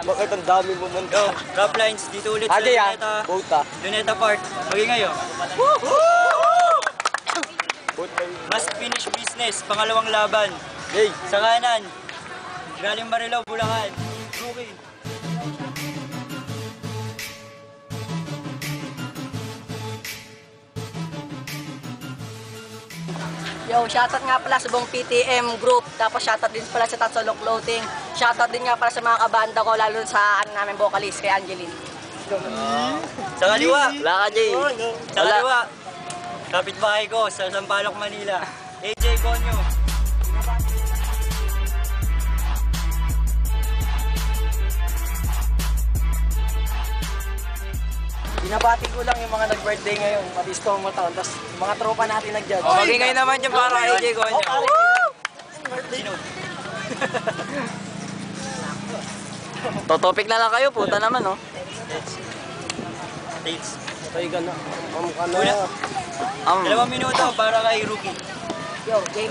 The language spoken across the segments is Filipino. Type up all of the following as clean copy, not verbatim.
Bakit ang dami mo man? Yo, Rap Lines, dito ulit sa Luneta Park. Maging ngayon. Must finish business, pangalawang laban. Hey! Sa kanan, galing Marilao, Bulacan. Okay. Yo, shoutout nga pala sa buong PTM group. Tapos shoutout din pala sa Tatsolo Clothing. Shoutout din nga pala sa mga kabanda ko, lalo sa namin vocalist, kay Angeline. Sa kaliwa. Wala ka, Jay. Sa kaliwa. Kapitbahay ko sa Sampaloc, Manila. AJ Conyo. Binabati ko lang yung mga nag-birthday ngayon, pati mo taon, tapos mga tropa natin nag-judge. Maging ngayon naman yung para AJ Conyo. Sino? Totopic na lang kayo, puta naman, no? States. Ay, gano'n. Una. 2 minuto para kay Rookie. Yo, game.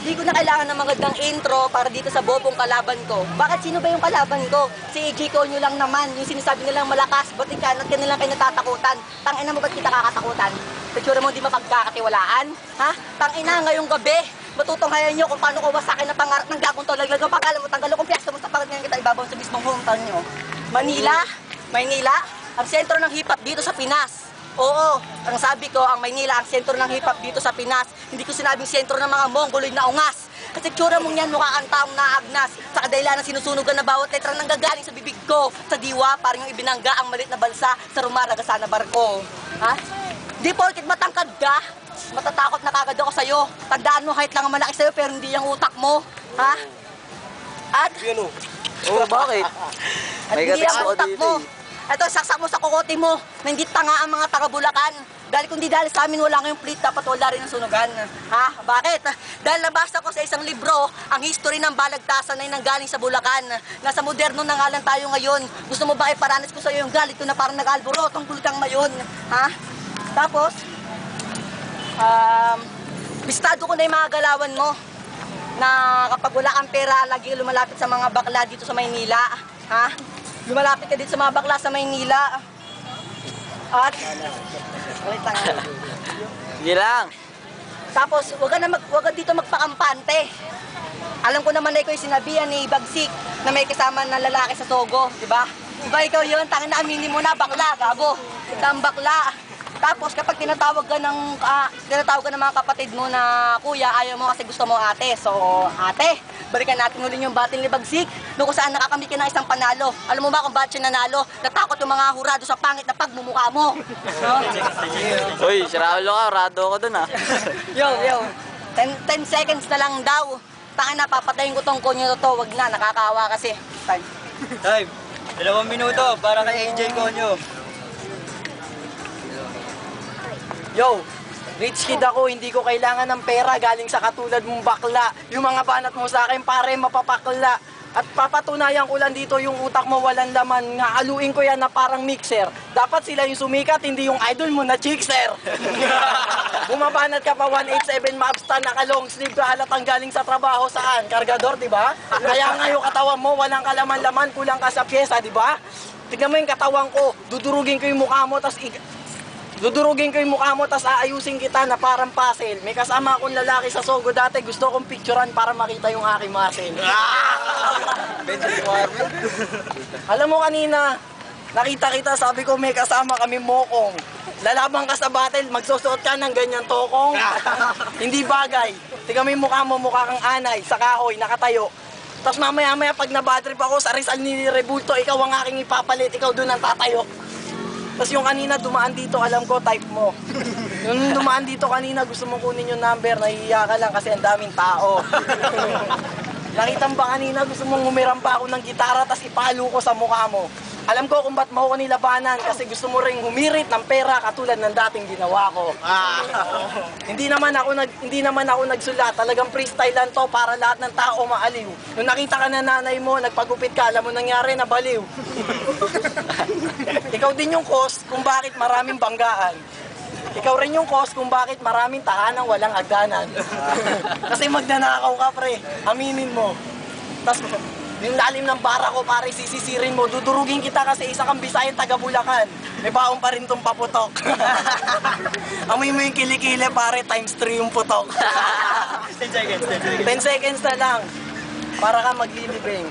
Hindi ko na kailangan ng magandang intro para dito sa bobong kalaban ko. Bakit sino ba yung kalaban ko? Si AJ Conyo lang naman. Yung sinasabi nilang malakas, ba't ikanat ka nilang kayo natatakutan? Tangina mo, ba't kita kakatakutan? Pitsura mo di mapagkakatiwalaan? Ha? Tangina ngayong gabi. Matutunghayan nyo kung paano ko wasakin na pangarap ng gagong to. Laglag ang pagkala mo, tanggal kung piyesta mo sa pagkat ngayon kita ibabaw sa mismong hometown nyo. Maynila, ang sentro ng hip-hop dito sa Pinas. Oo, ang sabi ko, ang Maynila, ang sentro ng hip-hop dito sa Pinas. Hindi ko sinabing sentro ng mga Mongoloid na ungas. Kasi tsura mong yan, mukha kang taong naagnas. Sa kadahilan ng sinusunugan na bawat letra nang gagaling sa bibig ko. Sa diwa, parang yung ibinangga ang malit na balsa sa rumaraga na barko. Ha? Di porkit matangkad ka, matatakot na kagad ako sa'yo. Tandaan mo, height lang ang malaki sa'yo, pero hindi yung utak mo. Ha? At? Oh, bakit? At hindi ang utak mo. Ito, saksak mo sa kukote mo na hindi tanga ang mga taga-Bulacan. Dahil kung di dahil sa amin wala ngayong fleet, dapat wala rin ang sunugan. Ha? Bakit? Dahil nabasa ko sa isang libro, ang history ng balagtasan ay nanggaling sa Bulacan. Nasa moderno na nga lang tayo ngayon. Gusto mo ba iparanas ko sa iyo yung galit ko na parang nag-alborotong bulkang mayon? Ha? Tapos, bistado ko na yung mga galawan mo na kapag wala kang pera, lagi lumalapit sa mga bakla dito sa Maynila. Ha? Lumalapit ka dito sa mga bakla sa Maynila. At Hindi lang. tapos, wag ka dito magpakampante. Alam ko naman na ikaw yung sinabihan ni Bagsik na may kasama na lalaki sa Sogo, di ba? Diba ikaw yun? Tangin na aminin mo na, bakla, gago. Ikaw ang bakla. Tapos kapag tinatawag ka ng mga kapatid mo na kuya, ayaw mo kasi gusto mo ate. So, ate, balikan natin ulit yung bating ni Bagsik. Noong kung saan nakakamit ka ng isang panalo. Alam mo ba kung bakit siya nanalo? Natakot yung mga hurado sa pangit na pagmumukha mo. Uy, siraulo ka, rado ko dun, ah. Yo. 10 seconds na lang daw. Tanga na, papatayin ko tong konyo to. Wag na, nakakawa kasi. Time. 2 minuto para kay AJ Conyo. Yo, rich kid ako, hindi ko kailangan ng pera galing sa katulad mong bakla. Yung mga banat mo sa akin, pare, mapapakla. At papatunayan ko lang dito yung utak mo walang laman. Nga aluin ko yan na parang mixer. Dapat sila yung sumikat, hindi yung idol mo na chickster. Bumabanat ka pa 187 maabstan, naka long sleeve ka, halatang galing sa trabaho saan? Kargador, di ba? Kaya nga yung katawan mo, walang kalaman-laman, kulang ka sa pyesa, di ba? Tignan mo yung katawan ko, dudurugin ko yung mukha mo, tas aayusin kita na parang puzzle. May kasama akong lalaki sa Sogo dati, gusto kong picturean para makita yung aking muscle. Alam mo kanina, nakita kita, sabi ko may kasama kami mokong. Lalaban ka sa battle, magsusuot ka ng ganyan tokong. Hindi bagay. Tingnan mo yung mukha mo, mukha kang anay, sa kahoy, nakatayo. Tapos mamaya-maya pag nabadrip ako sa Rizal ni Rebulto, ikaw ang aking ipapalit, ikaw doon ang tatayo. Tapos yung kanina dumaan dito, alam ko type mo. Yung dumaan dito kanina, gusto mong kunin yung number, nahihiya ka lang kasi ang daming tao. Nakita mo ba kanina, gusto mong humiram pa ako ng gitara, tapos ipalo ko sa mukha mo. Alam ko kung ba't mo ako nilabanan, kasi gusto mo ring humirit ng pera katulad ng dating ginawa ko. Hindi naman ako nagsulat, talagang freestyle lang to para lahat ng tao maaliw. Nung nakita ka na nanay mo, nagpagupit ka, alam mo nangyari, nabaliw. Ikaw din yung cause kung bakit maraming banggaan. Ikaw rin yung cause kung bakit maraming tahanang walang hagdanan. Kasi magnanakaw ka, pre. Aminin mo. Tapos, Yung lalim ng bara ko, pare, sisisirin mo. Dudurugin kita kasi isa kang Bisayan taga Bulacan. May baong pa rin tong paputok. Amoy mo yung kilikili, pare, times 3 yung putok. 10 seconds, 10 seconds. 10 seconds na lang. Para ka maglilibing.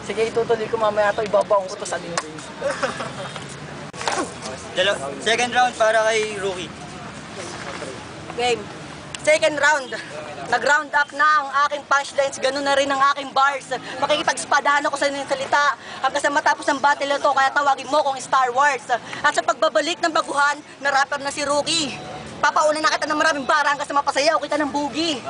Sige, itutuloy ko mamaya to. Ibabaong ko to sa libing. Second round para kay Rookie. Game. Second round. Nag-round up na ang aking punchlines, ganun na rin ang aking bars. Makikipag-spadahan ako sa inyong salita hanggang sa matapos ang battle na to, kaya tawagin mo kong Star Wars. At sa pagbabalik ng baguhan, na rapper na si Rookie. Papauna na kita ng maraming bara hanggang sa mapasayaw kita ng bugi.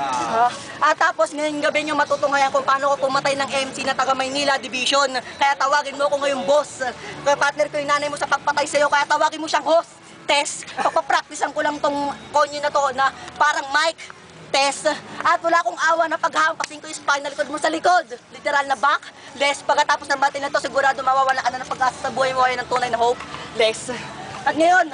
At tapos ngayong gabi nyo matutunghayan kung paano ko pumatay ng MC na taga Maynila Division. Kaya tawagin mo ko ngayong boss. Kaya partner ko yung nanay mo sa pagpatay sa'yo, kaya tawagin mo siyang host. Test. Pagpapracticean ko lang tong konyo na to na parang mic. Test. At wala akong awa na paghahampasin ko yung spinal cord mo sa likod. Literal na back. Less. Pagkatapos ng battle na to, sigurado mawawala ka na ng pag-asa sa buhay mo ay ng tunay na hope. Less. At ngayon,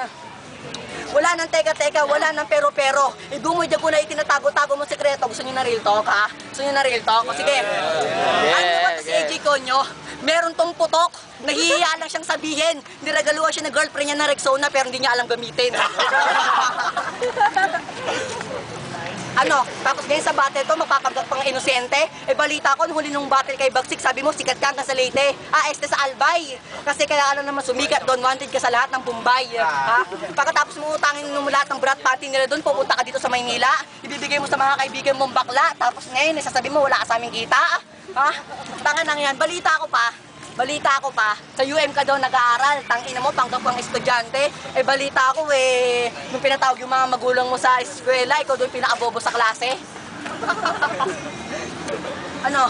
wala nang teka-teka, wala nang pero-pero. Idungoy ko na itinatago-tago mo sekreto. Gusto nyo na real talk, ha? Gusto nyo na real talk? O sige. Ano ba to si AJ Conyo? Meron tong putok. Nahihiya lang siyang sabihin. Niregaluhan siya ng girlfriend niya na Rexona pero hindi niya alam gamitin. Ano, tapos ngayon sa battle to, magpapagat pang inosente. Eh balita ko, nung huli nung battle kay Bagsik, sabi mo, sikat ka sa Leyte. Este sa Albay. Kasi kaya alam naman sumikat doon, wanted ka sa lahat ng Bombay. Ha? Pagkatapos mo utangin nung lahat ng brat party nila doon, pupunta ka dito sa Maynila. Ibibigay mo sa mga kaibigan mong bakla. Tapos ngayon, sasabi mo, wala ka sa aming kita. Ha? Tanga nang yan. Balita ko pa, sa UM ka daw nag-aaral, tangina mo, panggap kang estudyante. Eh balita ko nung pinatawag yung mga magulang mo sa eskwela, ikaw doon pinakabobo sa klase. Ano?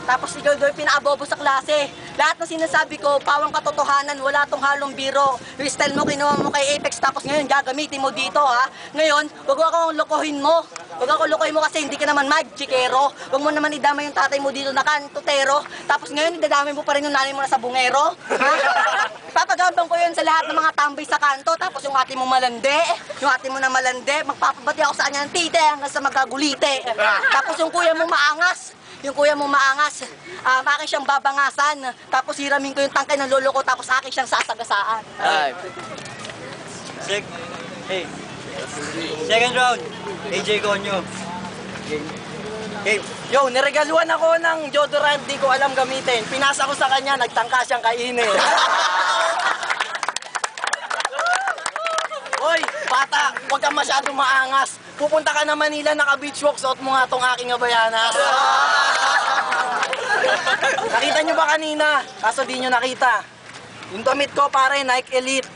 Tapos ikaw doon pinakabobo sa klase. Lahat ng sinasabi ko, pawang katotohanan, wala tong halong biro. Yung style mo, kinuha mo kay Apex, tapos ngayon gagamitin mo dito, ha? Ngayon, wag akong lokohin mo. Wag ako lokohin mo kasi hindi ka naman magikero. Wag mo naman idamay yung tatay mo dito na kantutero. Tapos ngayon, idadamay mo pa rin yung nanay mo na sa bungero. Ha? Papagabang ko yun sa lahat ng mga tambay sa kanto. Tapos yung ate mo malande, magpapabati ako sa kanya ng tite hanggang sa magagulite. Tapos yung kuya mo maangas. Akin siyang babangasan. Tapos hiramin ko yung tangkay ng lolo ko, tapos akin siyang sasagasaan. Second round, AJ Conyo. Game. Yo, niregaluhan ako ng deodorant, di ko alam gamitin. Pinasa ko sa kanya, nagtangka siyang kainin. Hoy, bata, huwag kang masyadong maangas. Pupunta ka na Manila, naka-beach walk, suot mo nga tong aking abayanas. Nakita nyo ba kanina? Kaso di nyo nakita. Yung damit ko, pare, Nike Elite.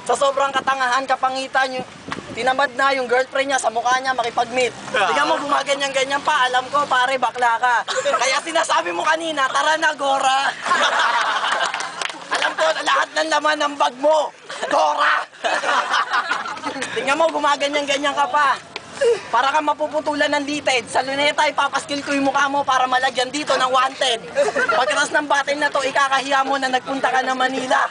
Sa sobrang katangahan, kapangitan, yung tinamad na yung girlfriend niya sa mukha niya makipag-meet. Tingnan mo, gumaganyan-ganyan pa. Alam ko, pare, bakla ka. Kaya sinasabi mo kanina, tara na, Gora. Alam ko, lahat ng laman ng bag mo, Gora. Tingnan mo, gumaganyan-ganyan ka pa. Para kang mapuputulan ng litid. Sa luneta, ipapaskil ko yung mukha mo para malagyan dito ng wanted. Pagkatas ng battle na to, ikakahiya mo na nagpunta ka ng Manila.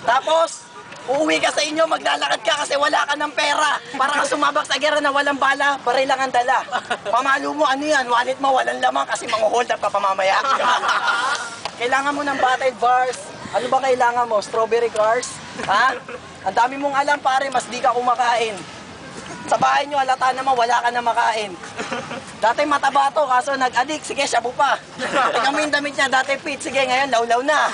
Tapos, uuwi ka sa inyo, maglalakad ka kasi wala ka ng pera. Para kang sumabak sa gera na walang bala, baril lang ang dala. Pamalo mo, ano yan? Wallet mo, walang lamang kasi mang-hold up ka pa mamaya. Kailangan mo ng battle bars. Ano ba kailangan mo? Strawberry cars? Ha? Ang dami mong alam, pare, mas di ka kumakain. Sa bahay nyo, halata naman, wala ka na makain. Dati mataba to, kaso nag-addict. Sige, shabu pa. Tingnan mo yung damit niya, dati fit. Sige, ngayon, lawlaw na.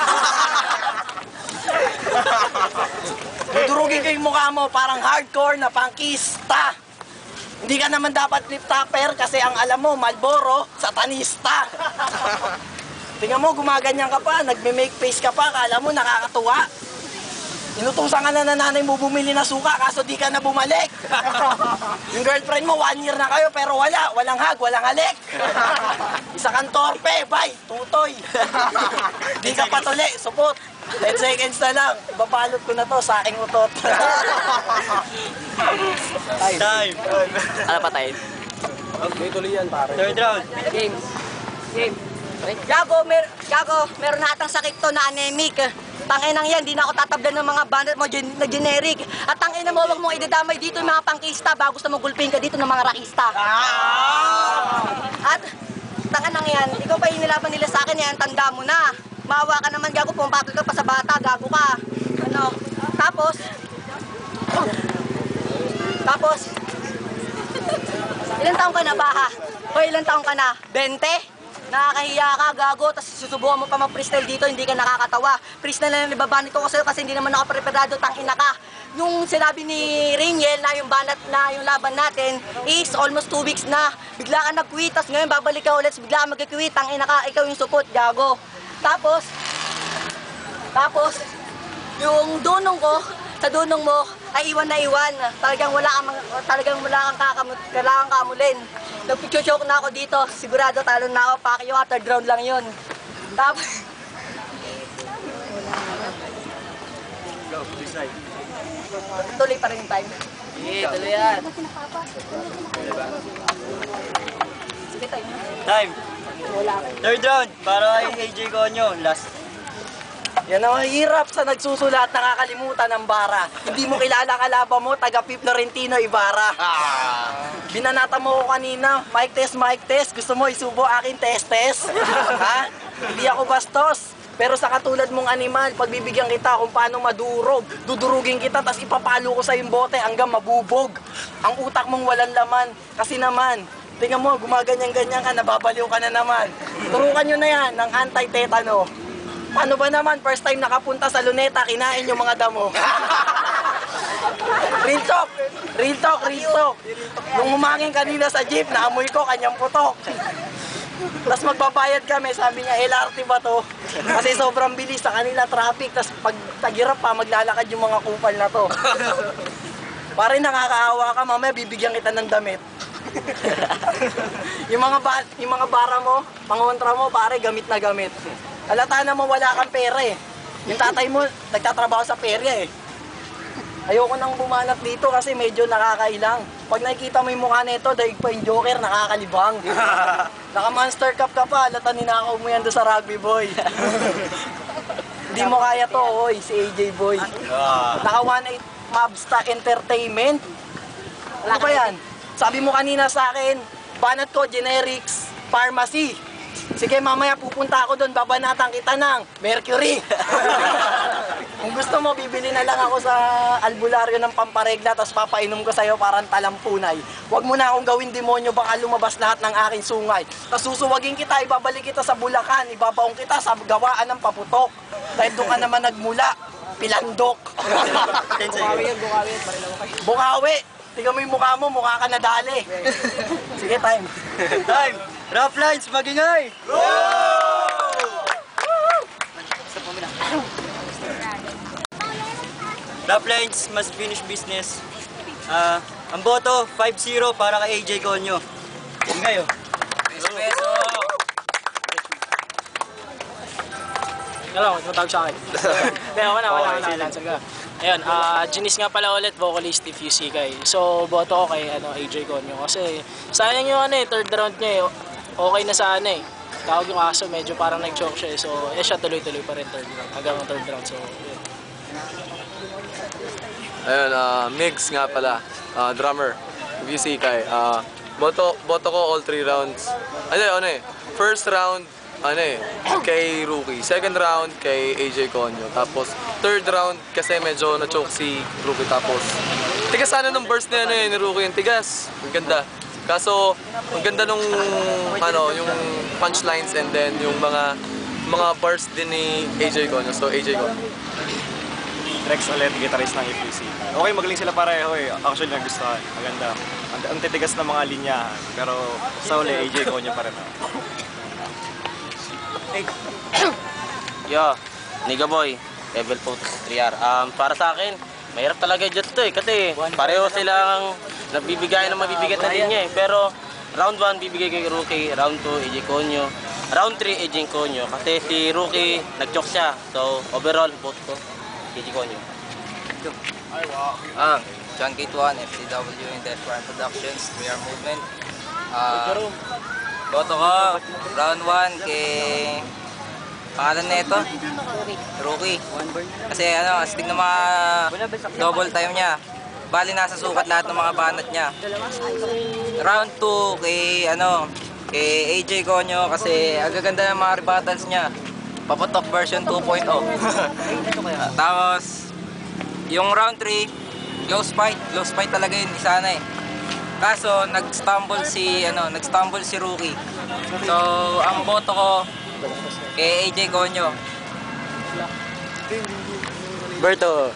Dudurugin ko yung mukha mo, parang hardcore na punkista. Hindi ka naman dapat flip-topper kasi ang alam mo, Marlboro, satanista. Tingnan mo, gumaganyan ka pa, nagme-make face ka pa, kala mo nakakatuwa. Inutusan ka na nanay mo bumili na suka kaso di ka na bumalik. Yung girlfriend mo 1 year na kayo pero walang hug, walang halik. Isa kang torpe, bye, tutoy. Di ka patuli, supot. 10 seconds na lang, ibabalot ko na to sa aking utot. Time. Ano pa tayo? Third round. Game. Gago, meron na atang sakit to na anemic. Tanginang yan, di na ako tatablan ng mga bandit mo na generic. At tangina mo, wag mong idadamay dito yung mga pangkista bago sa mo gulping ka dito ng mga rakista. At Tangan lang yan, ikaw pa yung nilaban nila sa akin yan, tanda mo na. Maawa ka naman, gago, pumapakal ka pa sa bata, gago ka. Ano, tapos, ilang taong ka na ba ha? O ilang taong ka na? 20? Nakakahiya ka, gago, tapos susubukan mo pa mag-freestyle dito, hindi ka nakakatawa. Freestyle na lang ibabanit ko sa'yo kasi hindi naman ako preparado, tangina ka. Yung sinabi ni Rainiel na yung banat na yung laban natin is almost 2 weeks na. Bigla ka nag-quit, tapos ngayon babalik ka ulit, bigla ka mag-quit, tangina ka, ikaw yung supot, gago. Tapos, yung dunong ko, sa dunong mo, ay iwan na iwan. Talagang wala kang kamulin. Nagpichochoke na ako dito, sigurado talo na ako, Pacquiao, third round lang yun. Tapos, tuloy pa rin yung time. Sige, tuloy yan. Sige tayo. Time. Third round, para kay AJ Conyo. Last. Yan ang mahirap sa nagsusulat, nakakalimutan ng bara. Hindi mo kilala kalaban mo, taga Florentino Ibarra. Binanata mo ko kanina, mic test, gusto mo isubo akin test. Ha? Hindi ako bastos. Pero sa katulad mong animal, pagbibigyan kita kung paano madurog, dudurugin kita, tas ipapalo ko sa yung bote hanggang mabubog. Ang utak mong walang laman. Kasi naman, tingnan mo, gumaganyan-ganyan ka, nababaliw ka na naman. Turukan nyo na yan ng anti-tetano. Paano ba naman, first time nakapunta sa Luneta, kinain yung mga damo. Real talk. Nung humangin kanina sa jeep, naamoy ko kanyang putok. Tapos magbabayad kami, sabi niya, LRT ba to? Kasi sobrang bilis sa kanila traffic, tapos pag tagirap pa, maglalakad yung mga kupal na to. Pare, nakakaawa ka, mamaya bibigyan kita ng damit. yung mga bara mo, pangontra mo, pare, gamit na gamit. Halata naman wala kang pera eh. Yung tatay mo, nagtatrabaho sa perya eh. Ayoko nang bumanat dito kasi medyo nakakailang. Pag nakikita mo yung mukha nito, daig pa yung Joker, nakakalibang. Naka-Monster Cup ka pa, halata ninakaw mo yan doon sa rugby boy. Hindi mo kaya to, oy, si AJ boy. Naka 1-8 Mobsta Entertainment. Ano ba yan? Sabi mo kanina sa akin, banat ko, generics, pharmacy. Sige, mamaya pupunta ako doon, babanatan kita ng Mercury. Kung gusto mo, bibili na lang ako sa albularyo ng pamparegla, tapos papainom ko sa'yo parang talampunay. Huwag mo na akong gawin demonyo, baka lumabas lahat ng aking sungay. Tapos susuwagin kita, ibabalik kita sa Bulacan, ibabaong kita sa gawaan ng paputok. Dahil doon ka naman nagmula, Pilandok. Bukawi. Tingnan mo yung mukha mo, mukha ka nadali. Sige, time. Time. Rough lines, magingay! Rough lines, must finish business. Ang boto, 5-0 para kay AJ Conyo. Ngayon. Peso! Hello, matawag sa akin. Hindi, wala. Lancer ka. Ayun, Janice nga pala ulit, vocalist if you see kay. So, boto ko kay AJ Conyo kasi sayang yung third round niya eh. Okay na sa tawag yung aso, medyo parang nag-choke siya eh. So, siya tuloy-tuloy pa rin third round, hanggang third round. So, yun. Ayun, Migs nga pala, drummer, if you see kay. Boto ko all 3 rounds. First round, kay Rookie. Second round, kay AJ Conyo. Tapos, third round, kasi medyo na-choke si Rookie. Tapos, tigas sana nung burst na ni Rookie. Yung tigas, ang ganda. Kaso, ang ganda nung, yung punchlines and then yung mga bars din ni AJ Conyo. So, AJ Conyo. Rex ulit, guitarist ng FUC. Okay, magaling sila pareho eh. Actually, nagustuhan. Maganda. Ang titigas ng mga linya. Pero sa uli, AJ Conyo pa rin. Yo, Niga Boy, Level Post 3R. Para sa akin, mahirap talaga dyan to eh. Kasi pareho silang nagbibigay ng mabibigat na linya eh. Pero round 1 bibigay kay Rookie, round 2 AJ Conyo, round 3 AJ Conyo. Kasi si Rookie nag-choke siya. So overall, vote ko AJ Conyo. John K1, FCW in Death Crime Productions, 3R Movement. Boto ko, round 1 kay... Pangalan na ito? Rookie. Kasi astig na mga double time niya. Bali nasa sukat lahat ng mga banat niya. Round 2 kay kay AJ Conyo kasi ang gaganda ng mga rebuttals niya. Paputok version 2.0. Tapos, yung round 3, close fight talaga yun, isa na eh. Kaso, nag-stumble si Rookie. So, ang boto ko kay AJ Conyo. Berto.